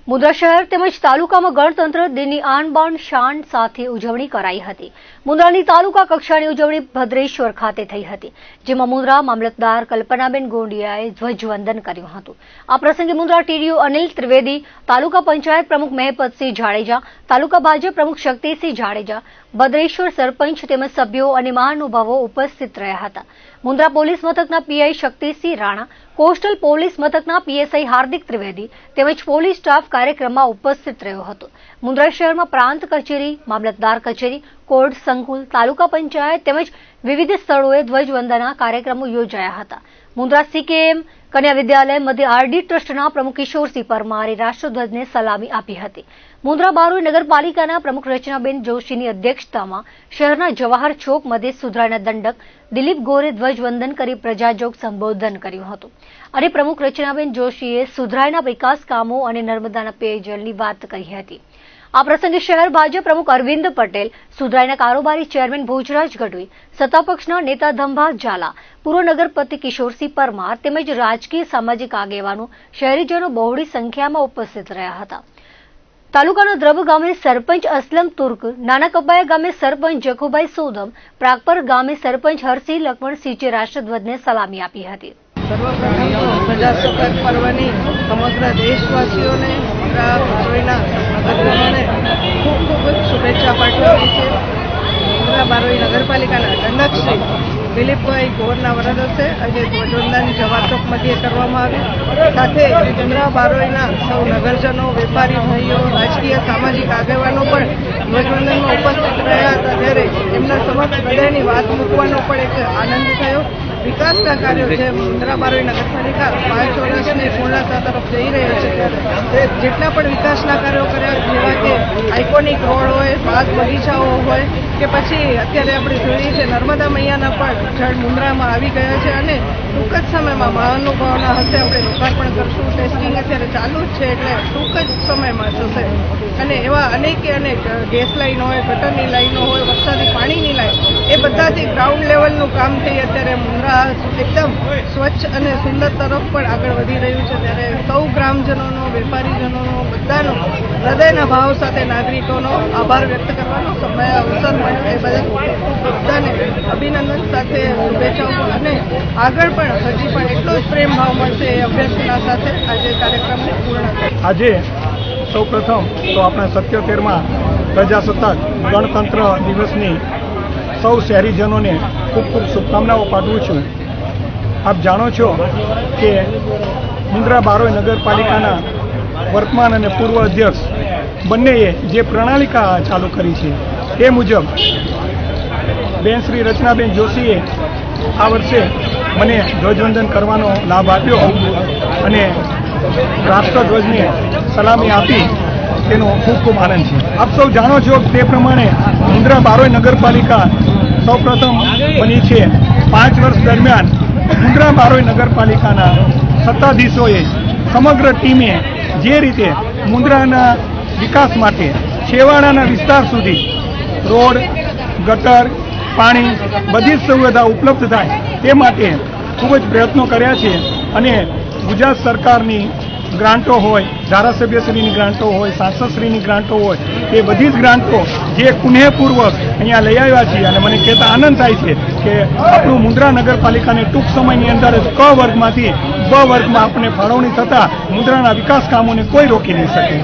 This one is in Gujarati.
મુન્દ્રા શહેર તેમજ તાલુકામાં ગણતંત્ર દિનની આન બાન શાન સાથે ઉજવણી કરાઈ હતી। મુન્દ્રાની તાલુકા કક્ષાની ઉજવણી ભદ્રેશ્વર ખાતે થઈ હતી, જેમાં મુન્દ્રા મામલતદાર કલ્પનાબેન ગોંડિયાએ ધ્વજવંદન કર્યું હતું। આ પ્રસંગે મુન્દ્રા ટીડીઓ અનિલ ત્રિવેદી, તાલુકા પંચાયત પ્રમુખ મહેપતસિંહ જાડેજા, તાલુકા ભાજપ પ્રમુખ શક્તિસિંહ જાડેજા, ભદ્રેશ્વર સરપંચ તેમજ સભ્યો અને મહાનુભાવો ઉપસ્થિત રહ્યા હતા। મુન્દ્રા પોલીસ મથકના PI Shaktisinh Rana, coastal police મથકના પીએસઆઈ હાર્દિક ત્રિવેદી તેમજ પોલીસ સ્ટાફ કાર્યક્રમમાં ઉપસ્થિત રહ્યો હતો। મુન્દ્રા શહેરમાં પ્રાંત કચેરી, મામલતદાર કચેરી, કોર્ટ સંકુલ, તાલુકા પંચાયત તેમજ વિવિધ સ્થળોએ ધ્વજવંદનના કાર્યક્રમો યોજાયા હતા। મુન્દ્રા સીકેએમ કન્યા વિદ્યાલય મધ્ય આરડી ટ્રસ્ટના પ્રમુખ કિશોરસિંહ પરમારે રાષ્ટ્રધ્વજને સલામી આપી હતી। મુન્દ્રા બારોઈ નગરપાલિકાના પ્રમુખ રચનાબેન જોશીની અધ્યક્ષતામાં શહેરના જવાહર ચોક મધ્ય સુધરાઈના દંડક દિલીપ ગોરે ધ્વજવંદન કરી પ્રજાજોગ સંબોધન કર્યું હતું અને પ્રમુખ રચનાબેન જોશીએ સુધરાઈના વિકાસ કામો અને નર્મદાના પેયજળની વાત કરી હતી। આ પ્રસંગે શહેર ભાજપ પ્રમુખ અરવિંદ પટેલ, સુધરાઈના કારોબારી ચેરમેન ભોજરાજ ગઢવી, સત્તાપક્ષના નેતા ધંભા ઝાલા, પૂર્વ નગરપતિ કિશોરસિંહ પરમાર તેમજ રાજકીય સામાજિક આગેવાનો, શહેરીજનો બહોળી સંખ્યામાં ઉપસ્થિત રહ્યા હતા। તાલુકાના દ્રબ ગામે સરપંચ અસલમ તુર્ક, નાના કબાયા ગામે સરપંચ જખુભાઈ સોદમ, પ્રાગપર ગામે સરપંચ હરસિંહ લક્ષ્મણસિંહે રાષ્ટ્રધ્વજને સલામી આપી હતી। સર્વપ્રથમ પ્રજાસત્તાક પર્વની સમગ્ર દેશવાસીઓને બારોઈના નગરજનોને ખૂબ ખૂબ શુભેચ્છા પાઠવી છે। મુન્દ્રા બારોઈ નગરપાલિકાના દંડક શ્રી દિલીપભાઈ ગોરના વરદ હસ્તે આજે ધ્વજવંદન જવાહર ચોક મધ્યે કરવામાં આવ્યું। સાથે મુન્દ્રા બારોઈના સૌ નગરજનો, વેપારી ભાઈઓ, રાજકીય સામાજિક આગેવાનો પણ ધ્વજવંદનમાં ઉપસ્થિત રહ્યા હતા, ત્યારે એમના સમક્ષ હૃદયની વાત મૂકવાનો પણ એક આનંદ થયો। વિકાસના કાર્યો છે, મુન્દ્રા બારોઈ નગરપાલિકા 5 વર્ષની પૂર્ણતા તરફ જઈ રહી છે, ત્યારે જેટલા પણ વિકાસના કાર્યો કર્યા, જેવા કે આઇકોનિક રોડ હોય, બાગ બગીચાઓ હોય કે પછી અત્યારે આપણે જોઈએ છે નર્મદા મૈયાના પણ જળ મુન્દ્રામાં આવી ગયા છે અને ટૂંક જ સમયમાં મહાનુભાવોના હસ્તે આપણે લોકાર્પણ કરશું। ટેસ્ટિંગ અત્યારે ચાલુ જ છે, એટલે ટૂંક જ સમયમાં થશે અને એવા અનેકે ગેસ લાઈનો હોય, ગટરની લાઈનો હોય, વરસાદી પાણીની લાઈન, એ બધાથી ગ્રાઉન્ડ લેવલનું કામ થઈ અત્યારે મુન્દ્રા એકદમ સ્વચ્છ અને સુંદર તરફ પણ આગળ વધી રહ્યું છે। ત્યારે સૌ ગ્રામજનોનો, વેપારીજનોનો, બધાનો હૃદયના ભાવ સાથે નાગરિકોનો આભાર વ્યક્ત કરવાનો સમય અવસર મળ્યો, એ બદલ બધાને અભિનંદન સાથે શુભેચ્છાઓ અને આગળ પણ હજી પણ એટલો જ પ્રેમ ભાવ મળશે એ અભ્યર્થના સાથે આજે કાર્યક્રમને પૂર્ણ કર્યો। આજે સૌ પ્રથમ તો આપણા 77માં પ્રજાસત્તાક ગણતંત્ર દિવસની સૌ શહેરીજનોને ખૂબ ખૂબ શુભકામનાઓ પાઠવું છું। આપ જાણો છો કે મુન્દ્રા બારોઈ નગરપાલિકાના વર્તમાન અને પૂર્વ અધ્યક્ષ બંનેએ જે પ્રણાલિકા ચાલુ કરી છે તે મુજબ બેન શ્રી રચનાબેન જોશીએ આ વર્ષે મને ધ્વજવંદન કરવાનો લાભ આપ્યો અને રાષ્ટ્રધ્વજને સલામી આપી, તેનો ખૂબ ખૂબ આનંદ છે। આપ સૌ જાણો છો તે પ્રમાણે મુન્દ્રા બારોઈ નગરપાલિકા સૌ પ્રથમ બની છે। 5 વર્ષ દરમિયાન મુન્દ્રા બારોઈ નગરપાલિકાના સત્તાધીશોએ સમગ્ર ટીમે જે રીતે મુન્દ્રાના વિકાસ માટે છેવાડાના વિસ્તાર સુધી રોડ, ગટર, પાણી બધી જ સુવિધા ઉપલબ્ધ થાય તે માટે ખૂબ જ પ્રયત્નો કર્યા છે અને ગુજરાત સરકારની ગ્રાન્ટો હોય, ધારાસભ્યશ્રીની ગ્રાન્ટો હોય, સાંસદશ્રીની ગ્રાન્ટો હોય, તે બધી જ ગ્રાન્ટો જે કુનેહપૂર્વક અહીંયા લઈ આવ્યા છીએ અને મને કહેતા આનંદ થાય છે કે આપણું મુન્દ્રા નગરપાલિકાને ટૂંક સમયની અંદર જ ક વર્ગમાંથી બ વર્ગમાં આપણે ફાળવણી થતાં મુન્દ્રાના વિકાસ કામોને કોઈ રોકી નહીં શકે।